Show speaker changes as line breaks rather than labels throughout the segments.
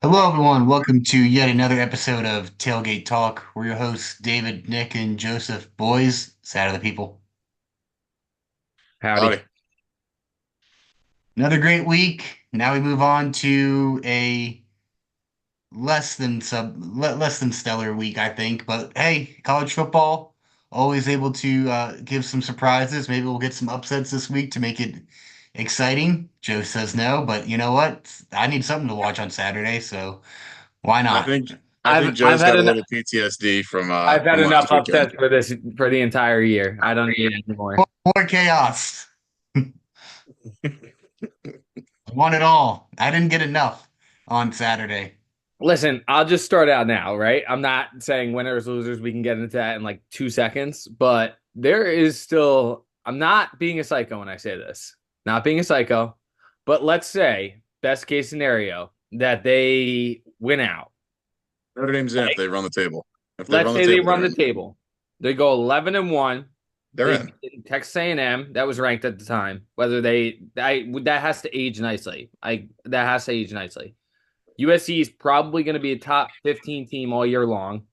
Hello, everyone. Welcome to yet another episode of Tailgate Talk. We're your hosts, David, Nick, and Joseph. Boys, sad of the people.
Howdy.
Howdy.
Another great week. Now we move on to a less than stellar week, I think. But hey, college football always able to give some surprises. Maybe we'll get some upsets this week to make it exciting. Joe says no, but you know what? I need something to watch on Saturday, so why
I
not?
think I
I've
think
I've
Joe's
had
got a
enough.
little PTSD
I've had
from last
enough
weekend.
upsets for the entire year. I don't need it anymore.
More chaos. Want it all. I didn't get enough on Saturday.
Listen, I'll just start out now, right? I'm not saying winners, losers. We can get into that in like 2 seconds, but there is still. I'm not being a psycho when I say this. Not being a psycho, but let's say best case scenario that they win out.
Notre Dame's in if they run the table. If they
Let's
run the
say they
table,
run
they're
the
in.
table. They go 11-1.
They're
They
in.
beat Texas A&M. That was ranked at the time. Whether that has to age nicely. That has to age nicely. USC is probably going to be a top 15 team all year long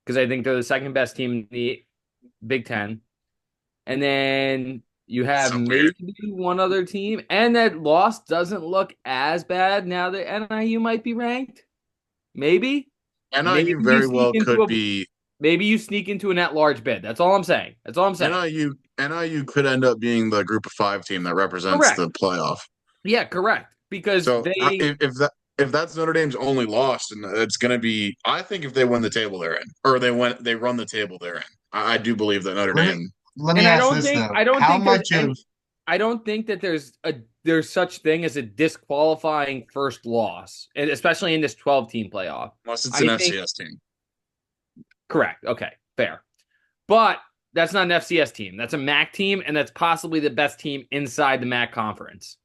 because I think they're the second best team in the Big Ten. And then you have
So weird.
maybe one other team, and that loss doesn't look as bad now that NIU might be ranked. Maybe, maybe
NIU
you
very
sneak
well
into
could
a
be
maybe you sneak into an at-large bid. That's all I'm saying. That's all I'm saying.
NIU could end up being the group of five team that represents
Correct.
the playoff.
Yeah, correct. Because
So
they,
if that's Notre Dame's only loss, and it's going to be, I think if they win the table, they're in, or they run the table, they're in. I do believe that Notre
Let me
Dame.
let me
and
ask this though.
I don't
How
think there's
much of
any, I don't think that there's such thing as a disqualifying first loss, and especially in this 12 team playoff.
Unless it's an
I think
FCS team.
correct. Okay, fair. But that's not an FCS team. That's a MAC team, and that's possibly the best team inside the MAC conference.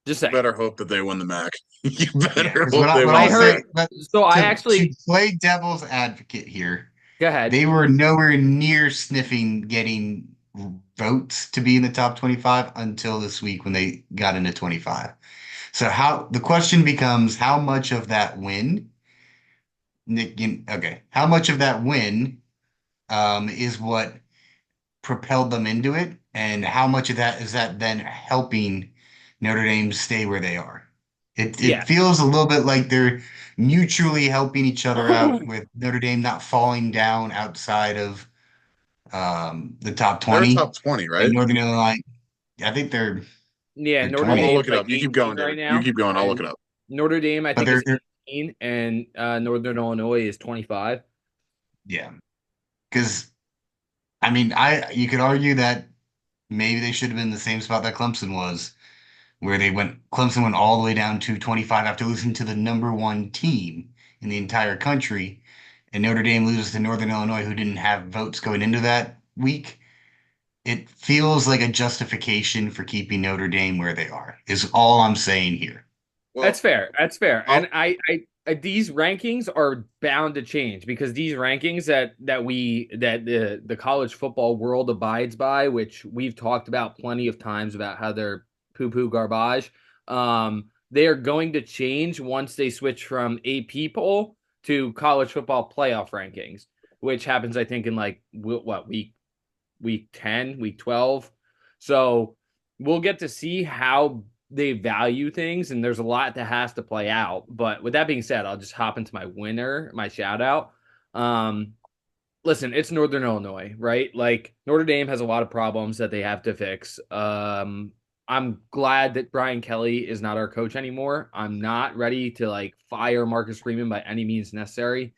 Just
You
saying.
better hope that they win the MAC. You
yeah,
better
because
hope they
what
win
I
I'll
the
say
heard.
MAC.
but
So I
to
actually
play devil's advocate here,
go ahead.
they were nowhere near sniffing getting votes to be in the top 25 until this week when they got into 25. So how the question becomes how much of that win, Nick, okay, how much of that win is what propelled them into it, and how much of that is that then helping Notre Dame stay where they are? It
Yeah.
feels a little bit like they're mutually helping each other out with Notre Dame not falling down outside of the top
They're a
20
top 20,
and
right?
Northern Illinois. I think they're
Yeah,
they're
Notre
I'll
20,
Dame's
look it
like
up. You keep going,
18 right
David. You
now,
keep going. I'll look
and
it up.
Notre Dame I
but
think is
they're
18, and Northern Illinois is 25.
yeah, because I mean I you could argue that maybe they should have been in the same spot that Clemson was where Clemson went all the way down to 25 after losing to the number one team in the entire country, and Notre Dame loses to Northern Illinois, who didn't have votes going into that week. It feels like a justification for keeping Notre Dame where they are, is all I'm saying here.
That's
Well,
fair. That's fair.
I'll,
And these rankings are bound to change because these rankings that the college football world abides by, which we've talked about plenty of times about how they're poo-poo garbage. They are going to change once they switch from AP poll to college football playoff rankings, which happens, I think, in like what week 10, week 12. So we'll get to see how they value things, and there's a lot that has to play out. But with that being said, I'll just hop into my winner, my shout out. Um, Listen, it's Northern Illinois, right? Like Notre Dame has a lot of problems that they have to fix. I'm glad that Brian Kelly is not our coach anymore. I'm not ready to like fire Marcus Freeman by any means necessary.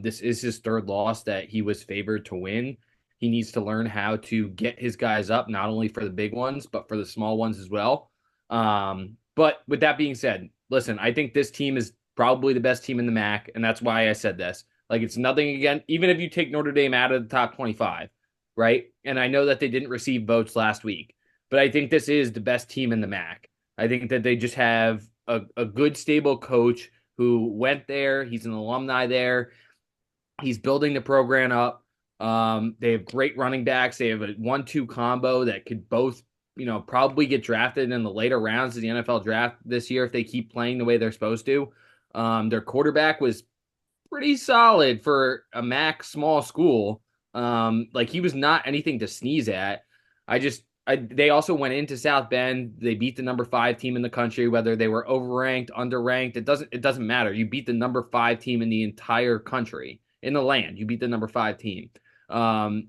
This is his third loss that he was favored to win. He needs to learn how to get his guys up, not only for the big ones, but for the small ones as well. But with that being said, listen, I think this team is probably the best team in the MAC, and that's why I said this. Like it's nothing again, even if you take Notre Dame out of the top 25, right? And I know that they didn't receive votes last week, but I think this is the best team in the MAC. I think that they just have a good, stable coach who went there. He's an alumni there. He's building the program up. They have great running backs. They have a 1-2 combo that could both probably get drafted in the later rounds of the NFL draft this year if they keep playing the way they're supposed to. Their quarterback was pretty solid for a MAC small school. Like he was not anything to sneeze at. They also went into South Bend. They beat the number 5 team in the country, whether they were overranked, underranked. It doesn't matter. You beat the number 5 team in the entire country, in the land. You beat the number 5 team. And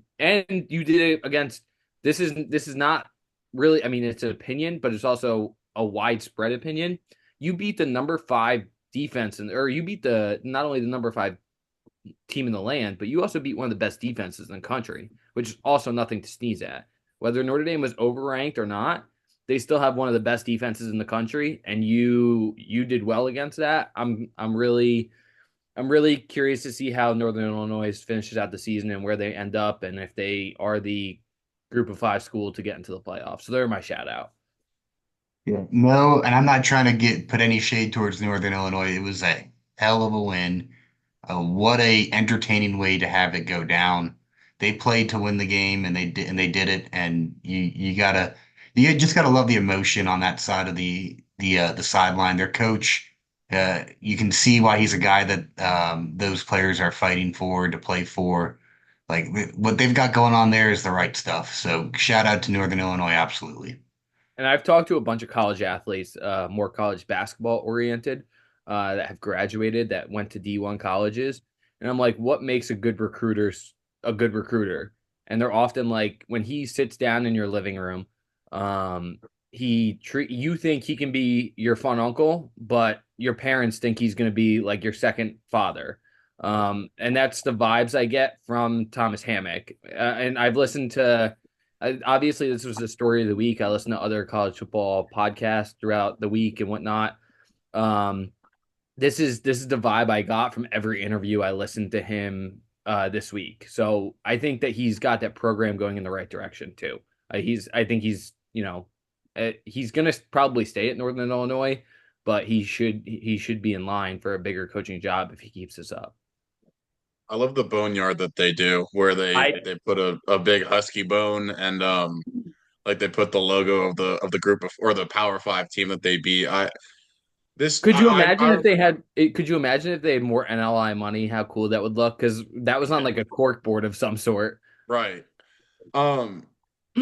you did it against this is not really, I mean, it's an opinion, but it's also a widespread opinion. You beat the number 5 defense, or you beat the not only the number 5 team in the land, but you also beat one of the best defenses in the country, which is also nothing to sneeze at. Whether Notre Dame was overranked or not, they still have one of the best defenses in the country, and you did well against that. I'm really curious to see how Northern Illinois finishes out the season and where they end up, and if they are the group of 5 school to get into the playoffs. So they're my shout out.
Yeah. No, and I'm not trying to put any shade towards Northern Illinois. It was a hell of a win. What a entertaining way to have it go down. They played to win the game, and they did it. And you just gotta love the emotion on that side of the sideline. Their coach, you can see why he's a guy that those players are fighting for to play for. Like what they've got going on there is the right stuff. So shout out to Northern Illinois, absolutely.
And I've talked to a bunch of college athletes, more college basketball oriented, that have graduated that went to D1 colleges. And I'm like, what makes a good recruiter? And they're often like, when he sits down in your living room, you think he can be your fun uncle, but your parents think he's going to be like your second father. And that's the vibes I get from Thomas Hammock. And I've listened to obviously this was the story of the week. I listened to other college football podcasts throughout the week and whatnot. Um, this is the vibe I got from every interview I listened to him this week. So I think that he's got that program going in the right direction too. I think he's gonna probably stay at Northern Illinois, but he should be in line for a bigger coaching job if he keeps this up.
I love the boneyard that they do, where they
I
they put a big husky bone and like they put the logo of the group of or the Power Five team that they beat.
Could you imagine if they had? Could you imagine if they had more NLI money? How cool that would look! Because that was on like a cork board of some sort.
right. Um,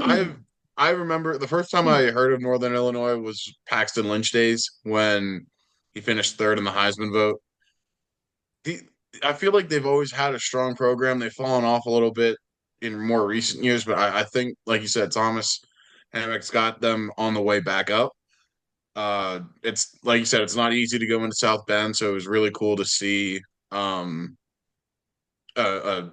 I've I remember the first time I heard of Northern Illinois was Paxton Lynch days when he finished third in the Heisman vote. The I feel like they've always had a strong program. They've fallen off a little bit in more recent years, but I think, like you said, Thomas Hammock's got them on the way back up. It's like you said, it's not easy to go into South Bend, so it was really cool to see um, a,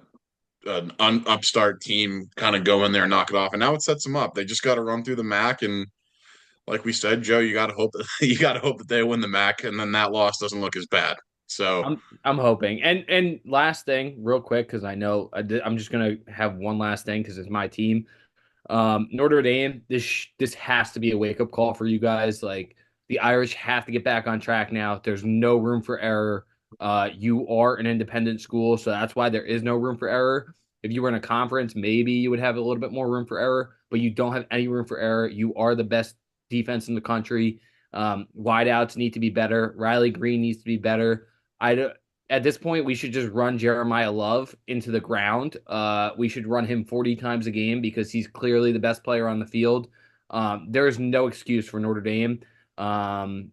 an upstart team kind of go in there and knock it off. And now it sets them up. They just got to run through the MAC, and like we said, Joe, you got to hope that you got to hope that they win the MAC, and then that loss doesn't look as bad. So
I'm hoping. And last thing, real quick, because I know I'm just gonna have one last thing because it's my team. Notre Dame, this has to be a wake up call for you guys. Like the Irish have to get back on track now. There's no room for error. You are an independent school, so that's why there is no room for error. If you were in a conference, maybe you would have a little bit more room for error, but you don't have any room for error. You are the best defense in the country. Wideouts need to be better. Riley Green needs to be better. I At this point, we should just run Jeremiah Love into the ground. We should run him 40 times a game because he's clearly the best player on the field. There is no excuse for Notre Dame. And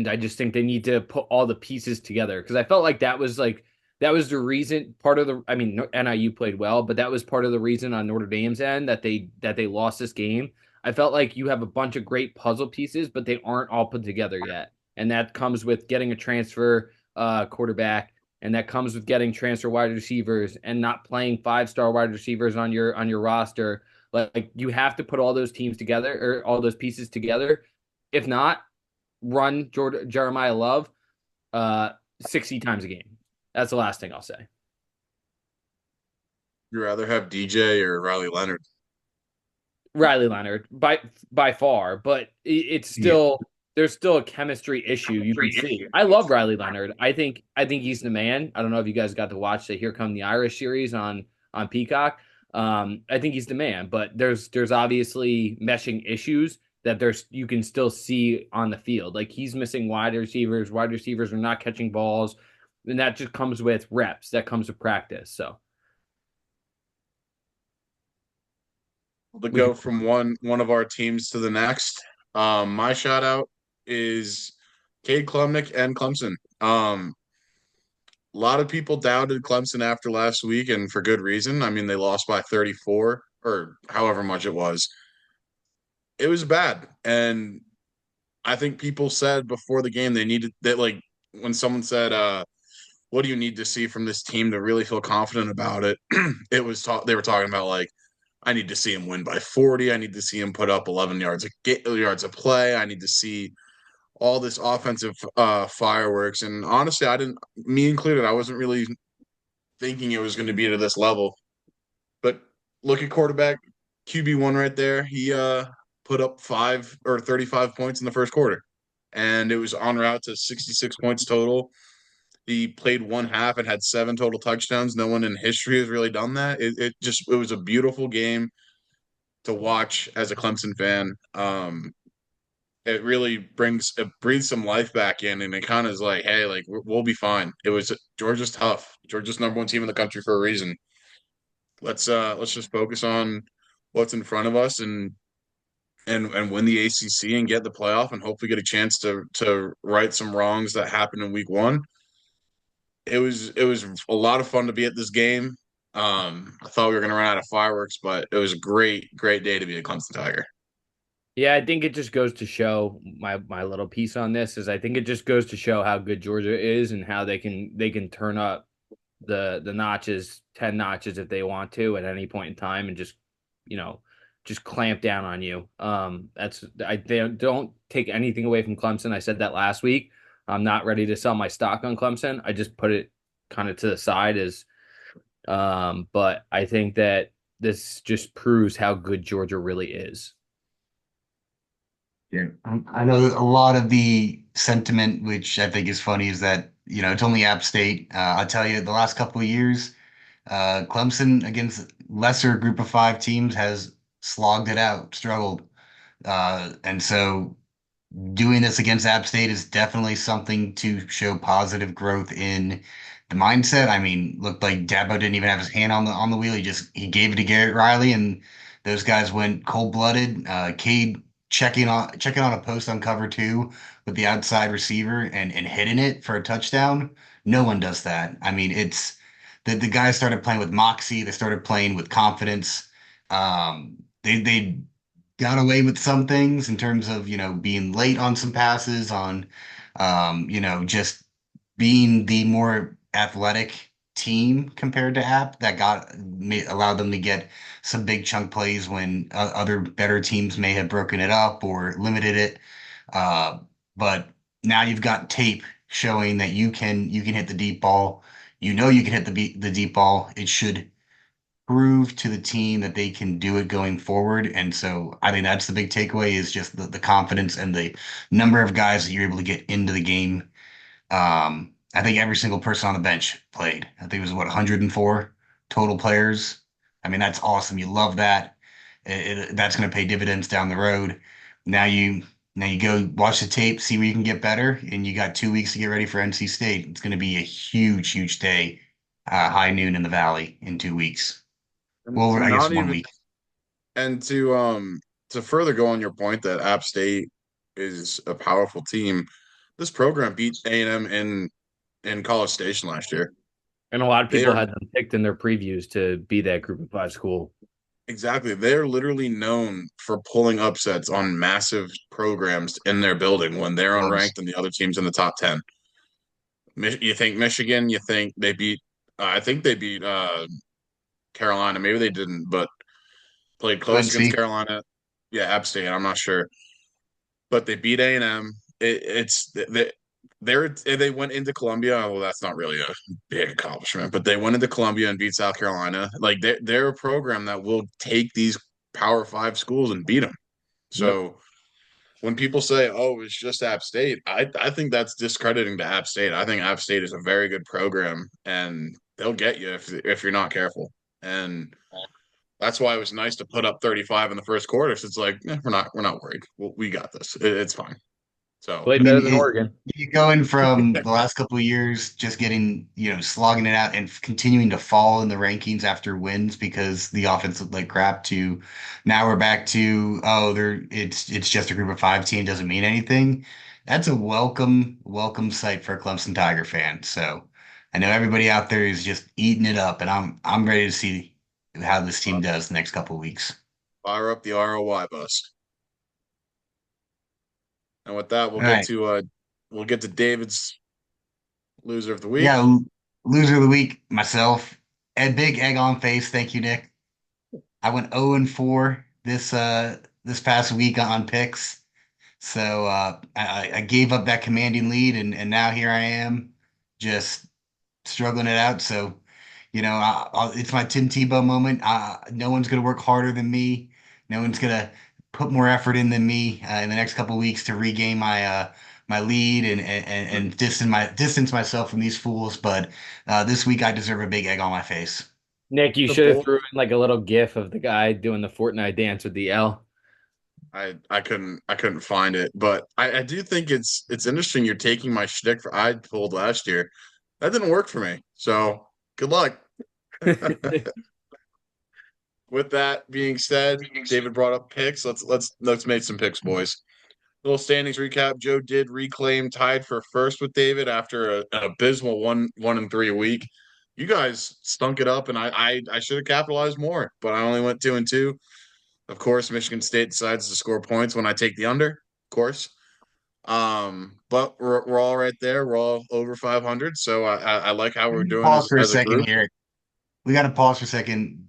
I just think they need to put all the pieces together because I felt like that was the reason part of the I mean NIU played well, but that was part of the reason on Notre Dame's end that they lost this game. I felt like you have a bunch of great puzzle pieces, but they aren't all put together yet. And that comes with getting a transfer quarterback, and that comes with getting transfer wide receivers and not playing 5-star wide receivers on your roster. Like you have to put all those teams together or all those pieces together. If not, run Jeremiah Love 60 times a game. That's the last thing I'll say.
you rather have DJ or Riley Leonard?
Riley Leonard by far, but it's
Yeah.
still there's still a chemistry issue you can see. I love Riley Leonard. I think he's the man. I don't know if you guys got to watch the Here Come the Irish series on Peacock. I think he's the man, but there's obviously meshing issues that there's you can still see on the field. Like he's missing wide receivers. Wide receivers are not catching balls, and that just comes with reps. That comes with practice. So
To
we can.
go from one of our teams to the next, my shout out is Cade Klubnik and Clemson. A lot of people doubted Clemson after last week, and for good reason. I mean, they lost by 34 or however much it was. It was bad, and I think people said before the game they needed that. Like when someone said, "What do you need to see from this team to really feel confident about it?" They were talking about like, I need to see him win by 40. I need to see him put up 11 yards of play. I need to see all this offensive fireworks. And honestly, I didn't, me included, I wasn't really thinking it was going to be to this level. But look at quarterback QB1 right there. He put up 35 points in the first quarter, and it was en route to 66 points total. He played one half and had 7 total touchdowns. No one in history has really done that. It was a beautiful game to watch as a Clemson fan. It really it breathes some life back in, and it kind of is like, hey, like we'll be fine. It was Georgia's tough. Georgia's number one team in the country for a reason. Let's just focus on what's in front of us and win the ACC and get the playoff and hopefully get a chance to right some wrongs that happened in week one. It was a lot of fun to be at this game. I thought we were gonna run out of fireworks, but it was a great day to be a Clemson Tiger.
Yeah, I think it just goes to show my little piece on this is I think it just goes to show how good Georgia is and how they can turn up the notches 10 notches if they want to at any point in time and just you know just clamp down on you. That's they don't take anything away from Clemson. I said that last week. I'm not ready to sell my stock on Clemson. I just put it kind of to the side as but I think that this just proves how good Georgia really is.
Yeah, I know a lot of the sentiment, which I think is funny, is that it's only App State. I'll tell you, the last couple of years, Clemson against lesser Group of Five teams has slogged it out, struggled, and so doing this against App State is definitely something to show positive growth in the mindset. I mean, looked like Dabo didn't even have his hand on the wheel. He gave it to Garrett Riley, and those guys went cold blooded. Cade checking on a post on cover two with the outside receiver and hitting it for a touchdown. No one does that. I mean, it's the guys started playing with moxie. They started playing with confidence. They got away with some things in terms of, being late on some passes, on, just being the more athletic team compared to App that allowed them to get some big chunk plays when other better teams may have broken it up or limited it. Uh, but now you've got tape showing that you can hit the deep ball. You can hit the deep ball. It should prove to the team that they can do it going forward. And so I think that's the big takeaway is just the confidence and the number of guys that you're able to get into the game. I think every single person on the bench played. I think it was 104 total players. I mean, that's awesome. You love that. That's going to pay dividends down the road. Now you now you go watch the tape, see where you can get better, and you got 2 weeks to get ready for NC State. It's going to be a huge day, high noon in the Valley in 2 weeks. Well,
And
I guess
not
one
even
week.
and to further go on your point that App State is a powerful team, this program beat A&M in College Station last year.
And a lot of
They
people
are
had them picked in their previews to be that group of five school.
exactly they're literally known for pulling upsets on massive programs in their building when they're
Clubs.
unranked and the other team's in the top 10. You think Michigan, you think they beat I think they beat Carolina. Maybe they didn't, but played close against
UNC.
Carolina. Yeah, App State. I'm not sure, but they beat A&M. They went into Columbia. Well, that's not really a big accomplishment, but they went into Columbia and beat South Carolina. Like they're a program that will take these Power Five schools and beat them.
Yep.
So when people say, "Oh, it's just App State," I think that's discrediting to App State. I think App State is a very good program, and they'll get you if you're not careful. And that's why it was nice to put up 35 in the first quarter. So it's like, we're not worried. We got this. It's fine. So
Played
I mean,
better than Oregon.
you going from the last couple of years just getting, slogging it out and continuing to fall in the rankings after wins because the offense looked like crap to now we're back to, oh, it's just a group of five team, doesn't mean anything. That's a welcome sight for a Clemson Tiger fan. So I know everybody out there is just eating it up, and I'm ready to see how this team does the next couple of weeks.
fire up the ROI bus. And with that,
All right.
we'll get to David's loser of the week.
Yeah, loser of the week, myself. A big egg on face. Thank you, Nick. I went 0 and 4 this past week on picks. So I gave up that commanding lead, and now here I am just struggling it out. So, it's my Tim Tebow moment. No one's going to work harder than me. No one's going to put more effort in than me in the next couple of weeks to regain my lead and distance myself from these fools. But this week I deserve a big egg on my face.
Nick, you
The
should have
bull.
threw in like a little gif of the guy doing the Fortnite dance with the L.
I couldn't find it, but I do think it's interesting. You're taking my shtick for I pulled last year. That didn't work for me. So good luck. With that being said, David brought up picks. Let's make some picks, boys. Little standings recap. Joe did reclaim tied for first with David after an abysmal 1-3 week. You guys stunk it up, and I should have capitalized more, but I only went 2-2. Of course, Michigan State decides to score points when I take the under. Of course, but we're all right there. We're all over 500, so I like how we're doing
Pause
as
for a
as a
second
group.
here. We got to pause for a second.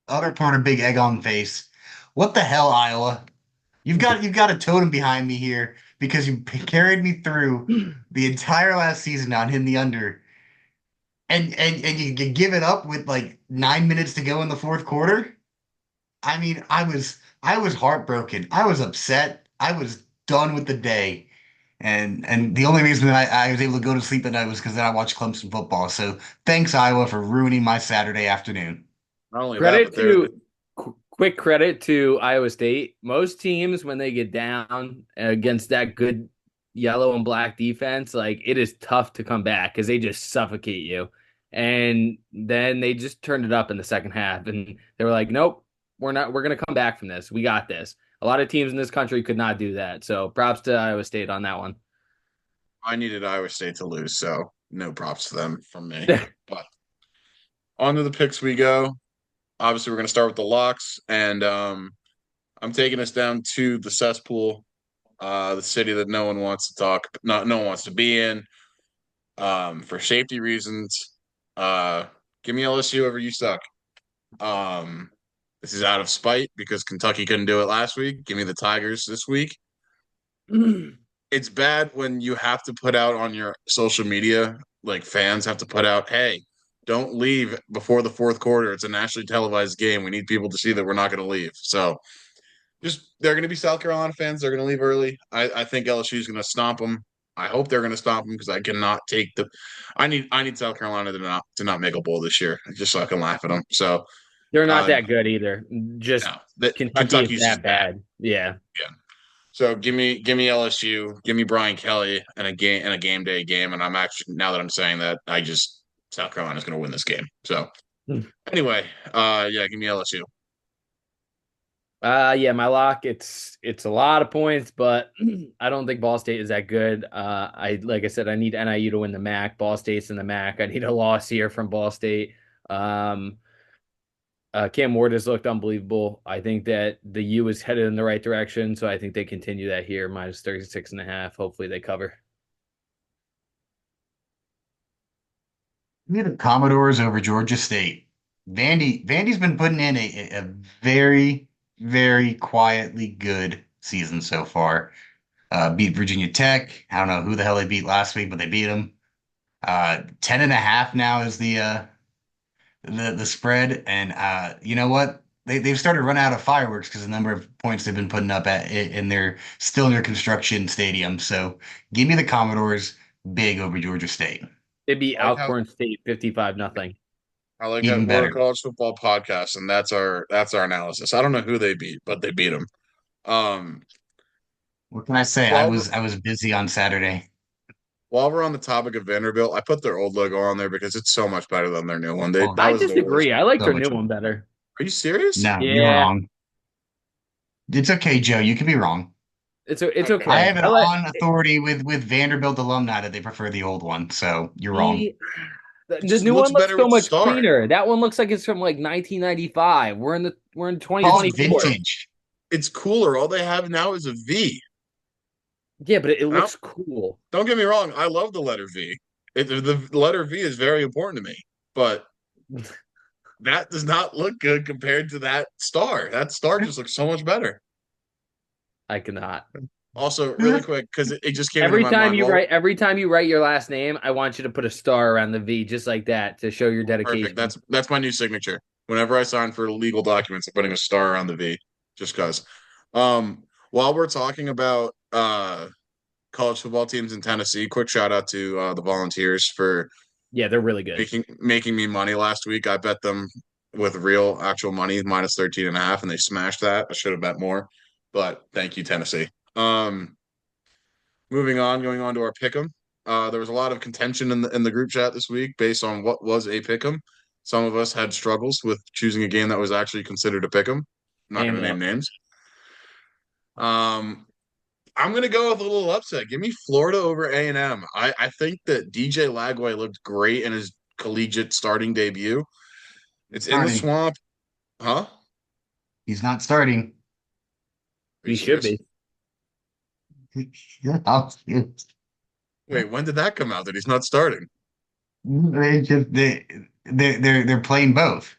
Other part of big egg on face. What the hell, Iowa? You've got a totem behind me here because you carried me through the entire last season on hitting the under, and you give it up with like 9 minutes to go in the fourth quarter. I mean, I was heartbroken. I was upset. I was done with the day. And the only reason that I was able to go to sleep at night was because I watched Clemson football. So thanks, Iowa, for ruining my Saturday afternoon.
Not only that,
Credit
but they're
to quick credit to Iowa State. Most teams, when they get down against that good yellow and black defense, like it is tough to come back because they just suffocate you. And then they just turned it up in the second half, and they were like, "Nope, we're not. We're gonna come back from this. We got this." A lot of teams in this country could not do that. So props to Iowa State on that one.
I needed Iowa State to lose, so no props to them from me. But on to the picks we go. Obviously, we're going to start with the locks, and I'm taking us down to the cesspool, the city that no one wants to no one wants to be in, for safety reasons. Uh, Give me LSU over you suck. Um, this is out of spite because Kentucky couldn't do it last week. Give me the Tigers this week. It's bad when you have to put out on your social media, like fans have to put out, hey, don't leave before the fourth quarter. It's a nationally televised game. We need people to see that we're not going to leave. So just they're going to be South Carolina fans. They're going to leave early. I think LSU is going to stomp them. I hope they're going to stomp them because I cannot take the. I need South Carolina to not make a bowl this year, just so I can laugh at them. So
They're not
uh,
that good either. Just
no, that
Kentucky is
Kentucky's
that
just bad.
bad. Yeah.
Yeah. So give me LSU, give me Brian Kelly and a game day game, and I'm actually now that I'm saying that I just South Carolina's going to win this game. So anyway, yeah, give me LSU.
Yeah, my lock, it's a lot of points, but I don't think Ball State is that good. I like I said, I need NIU to win the MAC. Ball State's in the MAC. I need a loss here from Ball State. Um, Cam Ward has looked unbelievable. I think that the U is headed in the right direction, so I think they continue that here, minus 36.5. Hopefully they cover.
Give me the Commodores over Georgia State. Vandy's been putting in a very, very quietly good season so far. Beat Virginia Tech. I don't know who the hell they beat last week, but they beat them. 10.5 now is the spread. And you know what? They've started to run out of fireworks because the number of points they've been putting up in their still in their construction stadium. So give me the Commodores big over Georgia State.
They beat
I like how
Alcorn State 55-0.
I like that
Even
we're a
better.
college football podcast, and that's our analysis. I don't know who they beat, but they beat them. Um,
What can I say? I
while we're,
was I was busy on Saturday.
while we're on the topic of Vanderbilt, I put their old logo on there because it's so much better than their new one. They
Oh,
that
I
was the worst.
disagree. I like
so
their
much.
new one better.
Are you serious?
No, you're
Yeah,
wrong. It's okay, Joe. You can be wrong.
it's
Okay.
I
okay.
have it
I like
on authority with Vanderbilt alumni that they prefer the old one. So you're wrong.
the
It
the
just
new
looks
one looks
better
so
with the
much
star.
cleaner. That one looks like it's from like 1995. We're in
It's
Call it
2024.
cooler.
vintage.
It's cooler. All they have now is a V.
Yeah, but it
Now,
looks cool.
don't get me wrong. I love the letter V. The letter V is very important to me, but that does not look good compared to that star. That star just looks so much better.
I cannot.
Also, really quick, because it just came into my mind. Well,
Every time you write your last name, I want you to put a star around the V just like that to show your
perfect.
dedication.
That's my new signature. Whenever I sign for legal documents, I'm putting a star around the V, just because. While we're talking about college football teams in Tennessee, quick shout out to the Volunteers for
Yeah, they're really good.
making me money last week. I bet them with real actual money minus 13 and a half, and they smashed that. I should have bet more, but thank you, Tennessee. Moving on, going on to our pick'em. There was a lot of contention in the group chat this week based on what was a pick'em. Some of us had struggles with choosing a game that was actually considered a pick'em. I'm not going
Name
to name
one.
names. Um, I'm going to go with a little upset. Give me Florida over A&M. I think that DJ Lagway looked great in his collegiate starting debut. It's in the
Starting.
swamp, huh?
He's not starting.
Are you
He should
serious?
be.
Wait, when did that come out that he's not starting?
They just they're playing both.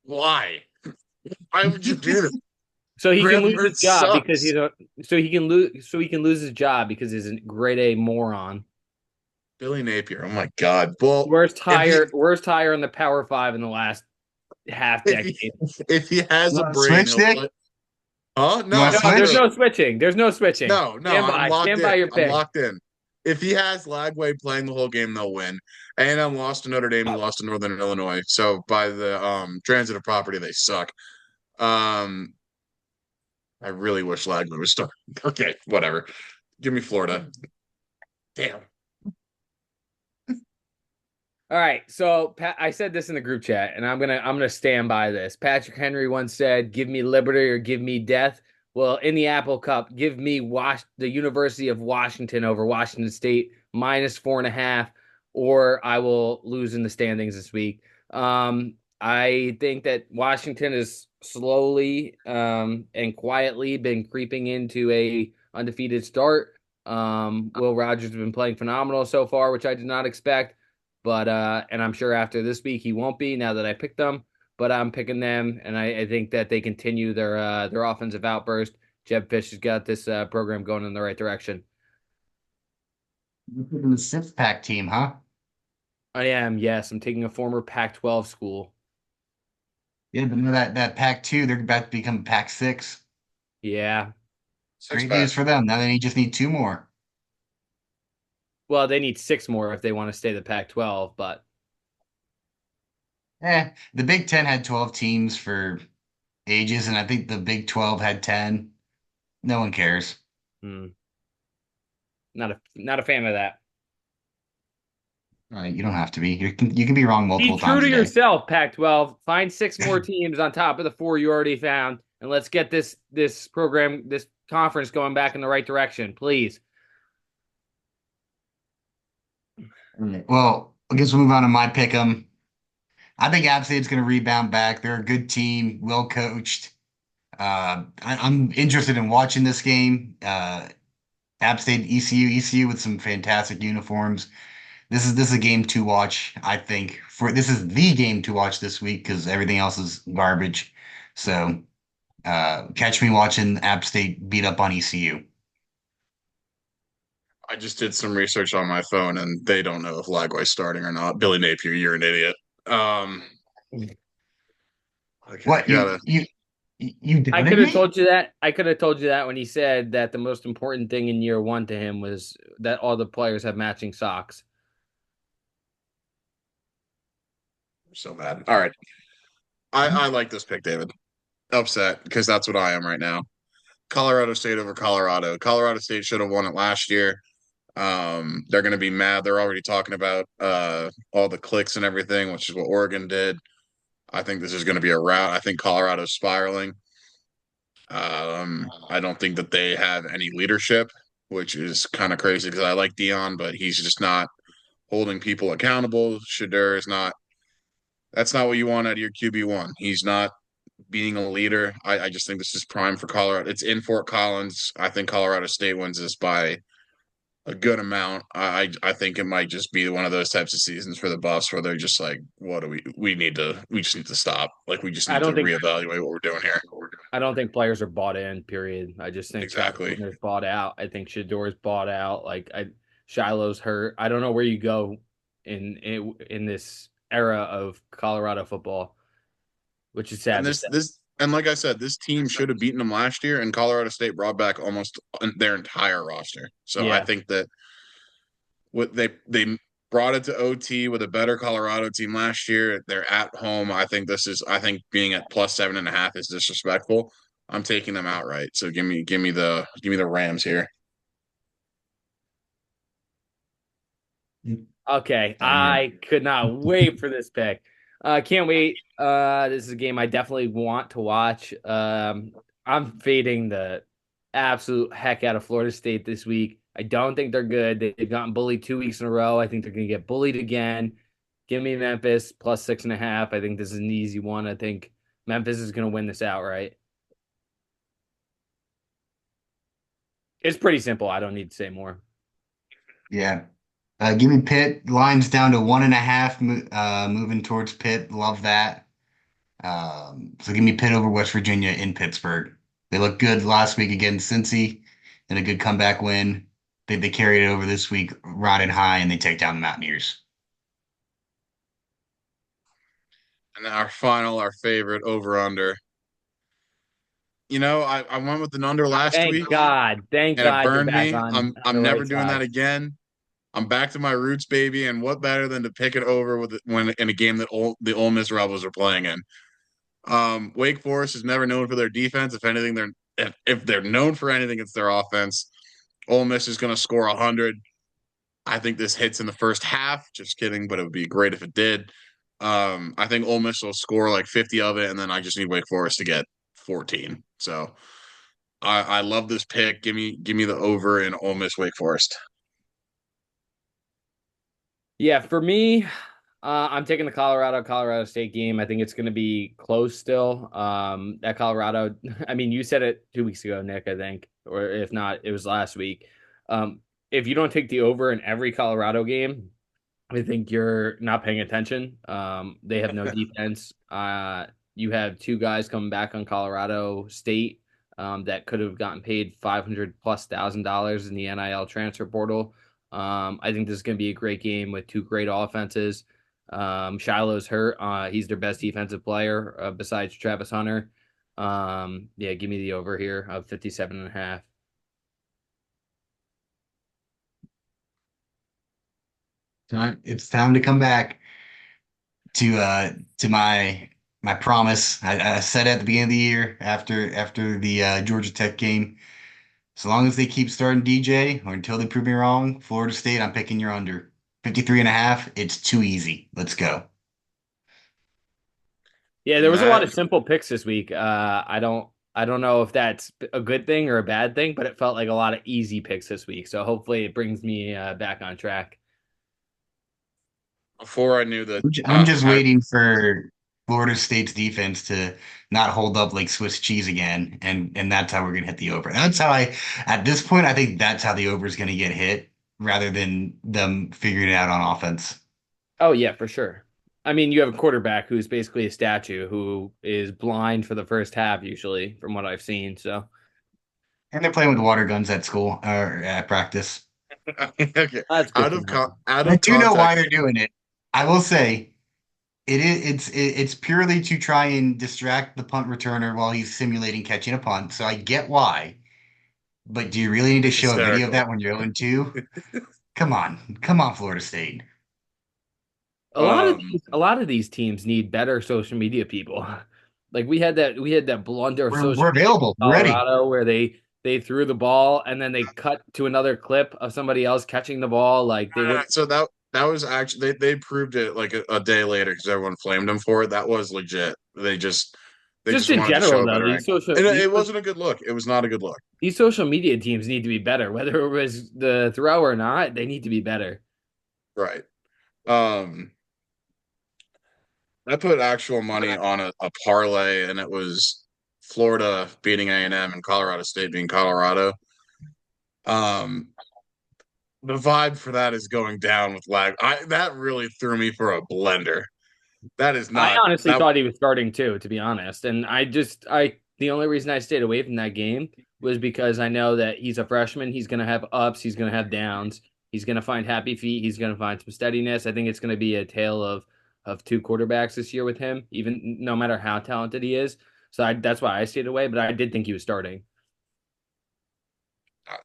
Why? Why would you do this?
So he can
Graham
lose his
Mertz
job because
sucks.
so he can lose his job because he's a grade A moron.
Billy Napier. Oh my God. Well, if he
Worst hire in the Power Five in the last half
if he
decade.
if he has
You
a
want to
brain,
switch,
he'll
Nick?
play. Huh?
You
No,
want to
No,
not
there's
switch?
really.
no switching. There's no switching.
No, I'm locked
Stand by
in.
your
I'm
pick.
locked in. If he has Lagway playing the whole game, they'll win. A&M lost to Notre Dame, who lost to Northern Illinois. So by the transitive property, they suck. Um, I really wish Lagway was starting. Okay, whatever. Give me Florida. Damn.
All right, so Pat, I said this in the group chat, and I'm gonna stand by this. Patrick Henry once said, "Give me liberty or give me death." Well, in the Apple Cup, give me the University of Washington over Washington State minus 4.5, or I will lose in the standings this week. I think that Washington is slowly and quietly been creeping into a undefeated start. Will Rogers has been playing phenomenal so far, which I did not expect. But and I'm sure after this week he won't be now that I picked them. But I'm picking them, and I think that they continue their offensive outburst. Jeb Fish has got this program going in the right direction.
You're picking the six pack team, huh?
I am, yes. I'm taking a former Pac-12 school.
Yeah, but know that Pack two, they're about to become Pack six.
Yeah.
Six
Great news
pack.
for them. Now they just need two more.
Well, they need six more if they want to stay the Pac-12, but
The Big Ten had 12 teams for ages, and I think the Big 12 had 10. No one cares.
hmm, not a fan of that.
All right, you don't have to be. You can be wrong
Be
multiple
true
times
to
a day.
yourself, Pac-12. Find six more teams on top of the four you already found, and let's get this conference going back in the right direction, please.
Well, I guess we'll move on to my pick 'em. I think App State's going to rebound back. They're a good team, well coached. I'm interested in watching this game. App State, ECU with some fantastic uniforms. This is a game to watch. I think for this is the game to watch this week because everything else is garbage. So catch me watching App State beat up on ECU.
I just did some research on my phone, and they don't know if Lagway's starting or not. Billy Napier, you're an idiot. Okay, I
What
gotta.
you
I
doubted
could have
me?
told you that. I could have told you that when he said that the most important thing in year one to him was that all the players have matching socks.
So bad. All right. I like this pick, David. Upset because that's what I am right now. Colorado State over Colorado. Colorado State should have won it last year. They're going to be mad. They're already talking about all the clicks and everything, which is what Oregon did. I think this is going to be a rout. I think Colorado's spiraling. I don't think that they have any leadership, which is kind of crazy because I like Dion, but he's just not holding people accountable. Shadur is not. That's not what you want out of your QB1. He's not being a leader. I just think this is prime for Colorado. It's in Fort Collins. I think Colorado State wins this by a good amount. I think it might just be one of those types of seasons for the Buffs where they're just like, what do we just need to stop. Like we just
I
need to
don't think
reevaluate what we're doing here.
I don't think players are bought in. Period. I just think Travis
Exactly.
Winter's bought out. I think Shador's bought out. Shiloh's hurt. I don't know where you go in this era of Colorado football, which is
And
sad to say.
this and like I said, this team should have beaten them last year, and Colorado State brought back almost their entire roster. So I
Yeah.
think that what they brought it to OT with a better Colorado team last year. They're at home. I think being at plus 7.5 is disrespectful. I'm taking them outright. So give me the Rams here.
Okay,
Same here.
I could not wait for this pick. Can't wait. This is a game I definitely want to watch. I'm fading the absolute heck out of Florida State this week. I don't think they're good. They've gotten bullied 2 weeks in a row. I think they're going to get bullied again. Give me Memphis plus 6.5. I think this is an easy one. I think Memphis is going to win this outright. It's pretty simple. I don't need to say more.
Yeah. Give me Pitt. Line's down to 1.5, moving towards Pitt. Love that. So give me Pitt over West Virginia in Pittsburgh. They looked good last week against Cincy and a good comeback win. They carried it over this week, riding high, and they take down the Mountaineers.
And our favorite over under. I went with an under last
Thank
week
God. Thank
and it
God you're
burned
back
me.
on
I'm
the
never
right
doing that
side.
again. I'm back to my roots, baby. And what better than to pick it over when in a game that the Ole Miss Rebels are playing in. Wake Forest is never known for their defense. If anything, if they're known for anything, it's their offense. Ole Miss is going to score 100. I think this hits in the first half. Just kidding, but it would be great if it did. I think Ole Miss will score like 50 of it, and then I just need Wake Forest to get 14. So I love this pick. Give me the over in Ole Miss Wake Forest.
Yeah, for me, I'm taking the Colorado State game. I think it's going to be close still. That Colorado, I mean, you said it 2 weeks ago, Nick, I think, or if not, it was last week. If you don't take the over in every Colorado game, I think you're not paying attention. They have no defense. You have two guys coming back on Colorado State that could have gotten paid 500,000+ in the NIL transfer portal. I think this is going to be a great game with two great offenses. Shiloh's hurt. He's their best defensive player besides Travis Hunter. Yeah, give me the over here of 57.5.
It's time to come back to my promise. I said at the beginning of the year after the Georgia Tech game. As long as they keep starting DJ or until they prove me wrong, Florida State, I'm picking your under. 53.5. It's too easy. Let's go.
Yeah, there
And
was a lot
that
of simple picks this week. I don't know if that's a good thing or a bad thing, but it felt like a lot of easy picks this week. So hopefully it brings me back on track.
before I knew that
I'm just waiting for Florida State's defense to not hold up like Swiss cheese again, and that's how we're gonna hit the over. That's how at this point, I think that's how the over is gonna get hit rather than them figuring it out on offense.
Oh yeah, for sure. I mean, you have a quarterback who's basically a statue who is blind for the first half usually, from what I've seen. So
And they're playing with water guns at school or at practice.
okay.
that's good to know.
Out
I
of
do know why
context.
they're doing it. I will say it's purely to try and distract the punt returner while he's simulating catching a punt. So I get why. But do you really need to show a video of
Hysterical.
that when you're 0-2? Come on. Come on, Florida State.
A lot of these teams need better social media people. Like we had that blunder of social
we're
media
available.
in
We're ready.
Colorado where they threw the ball and then they cut to another clip of somebody else catching the ball. Like they would
So that was actually they proved it like a day later because everyone flamed them for it. That was legit. They
just
just
in
wanted to
general
show a
though,
better angle. And it wasn't a good look. It was not a good look.
these social media teams need to be better, whether it was the throw or not. They need to be better.
Right. Um, I put actual money on a parlay, and it was Florida beating A&M and Colorado State beating Colorado. Um, the vibe for that is going down with lag. That really threw me for a blender. That is
I
not
honestly
that.
thought he was starting too, to be honest. And I the only reason I stayed away from that game was because I know that he's a freshman. He's going to have ups. He's going to have downs. He's going to find happy feet. He's going to find some steadiness. I think it's going to be a tale of two quarterbacks this year with him, even no matter how talented he is. So that's why I stayed away. But I did think he was starting.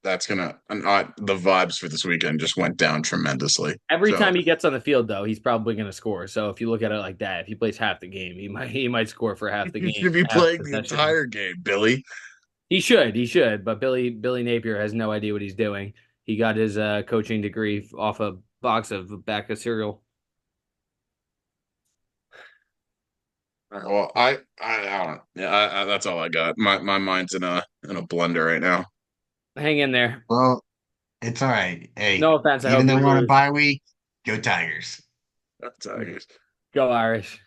That's gonna the vibes for this weekend just went down tremendously.
Every
So
time he gets on the field, though, he's probably going to score. So if you look at it like that, if he plays half the game, he might score for half the
you
game,
should be
half
playing the
possession.
entire game, Billy.
He should, but Billy Napier has no idea what he's doing. He got his coaching degree off a box of back of cereal.
All right, well, I don't. Yeah, that's all I got. My mind's in a blender right now.
Hang in there.
Well, it's all right. Hey,
No offense. I
even
hope
though
you
we're on a
lose.
bye week, go Tigers.
That's all I guess.
Go Irish.